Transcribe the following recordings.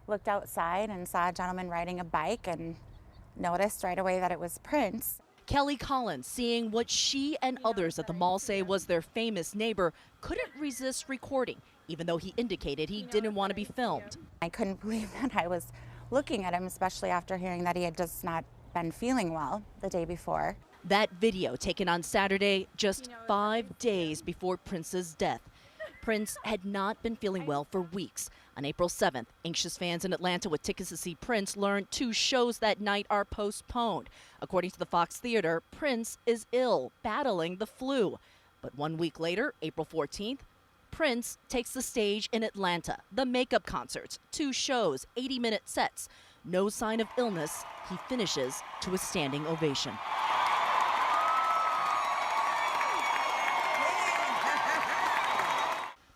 looked outside and saw a gentleman riding a bike and noticed right away that it was Prince. Kelly Collins, seeing what she and others at the mall say was their famous neighbor, couldn't resist recording, even though he indicated he didn't want to be filmed. I couldn't believe that I was looking at him, especially after hearing that he had just not been feeling well the day before. That video taken on Saturday, just 5 days before Prince's death. Prince had not been feeling well for weeks. On April 7th, anxious fans in Atlanta with tickets to see Prince learned 2 shows that night are postponed. According to the Fox Theater, Prince is ill, battling the flu. But 1 week later, April 14th, Prince takes the stage in Atlanta. The makeup concerts, 2 shows, 80-minute sets. No sign of illness. He finishes to a standing ovation.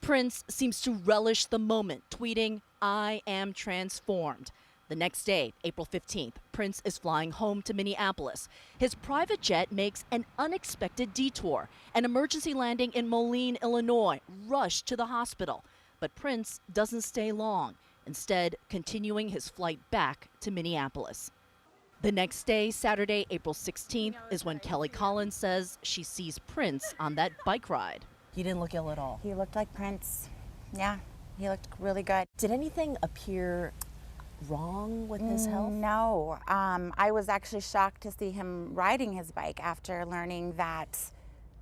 Prince seems to relish the moment, tweeting, "I am transformed." The next day, April 15th, Prince is flying home to Minneapolis. His private jet makes an unexpected detour. An emergency landing in Moline, Illinois, rushed to the hospital. But Prince doesn't stay long, instead continuing his flight back to Minneapolis. The next day, Saturday, April 16th, is when Kelly Collins says she sees Prince on that bike ride. He didn't look ill at all. He looked like Prince. Yeah, he looked really good. Did anything appear wrong with his health? No. I was actually shocked to see him riding his bike after learning that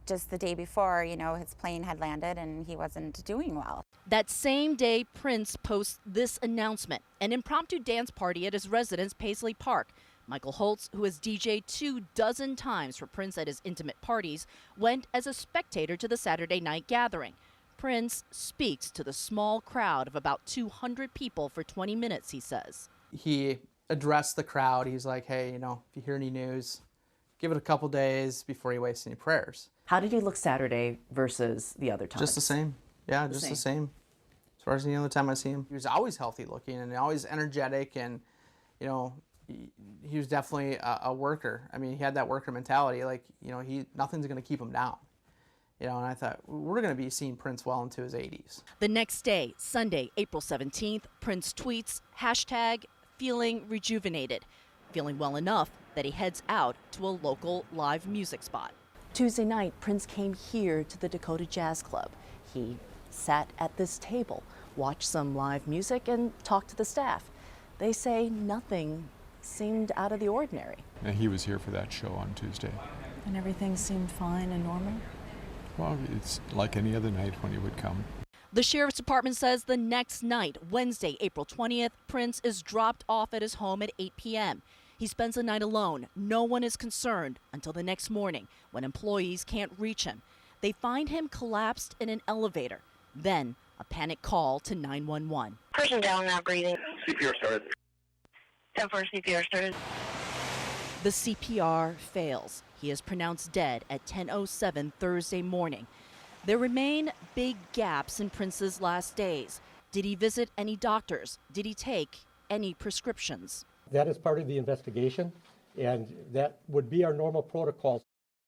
just the day before, his plane had landed and he wasn't doing well. That same day, Prince posts this announcement, an impromptu dance party at his residence, Paisley Park. Michael Holtz, who has DJ'd 24 times for Prince at his intimate parties, went as a spectator to the Saturday night gathering. Prince speaks to the small crowd of about 200 people for 20 minutes, he says. He addressed the crowd. He's like, hey, if you hear any news, give it a couple days before you waste any prayers. How did he look Saturday versus the other times? Just the same. Yeah, just the same. As far as any other time I see him. He was always healthy looking and always energetic, and, he was definitely a worker. I mean, he had that worker mentality, nothing's going to keep him down. And I thought, we're going to be seeing Prince well into his 80s. The next day, Sunday, April 17th, Prince tweets, #feeling rejuvenated, feeling well enough that he heads out to a local live music spot. Tuesday night, Prince came here to the Dakota Jazz Club. He sat at this table, watched some live music, and talked to the staff. They say nothing seemed out of the ordinary. And he was here for that show on Tuesday. And everything seemed fine and normal? Well, it's like any other night when he would come. The sheriff's department says the next night, Wednesday, April 20th, Prince is dropped off at his home at 8 p.m. He spends the night alone. No one is concerned until the next morning when employees can't reach him. They find him collapsed in an elevator. Then a panic call to 911. Person down, not breathing. CPR started. 10-4 CPR started. The CPR fails. He is pronounced dead at 10:07 Thursday morning. There remain big gaps in Prince's last days. Did he visit any doctors? Did he take any prescriptions? That is part of the investigation, and that would be our normal protocol.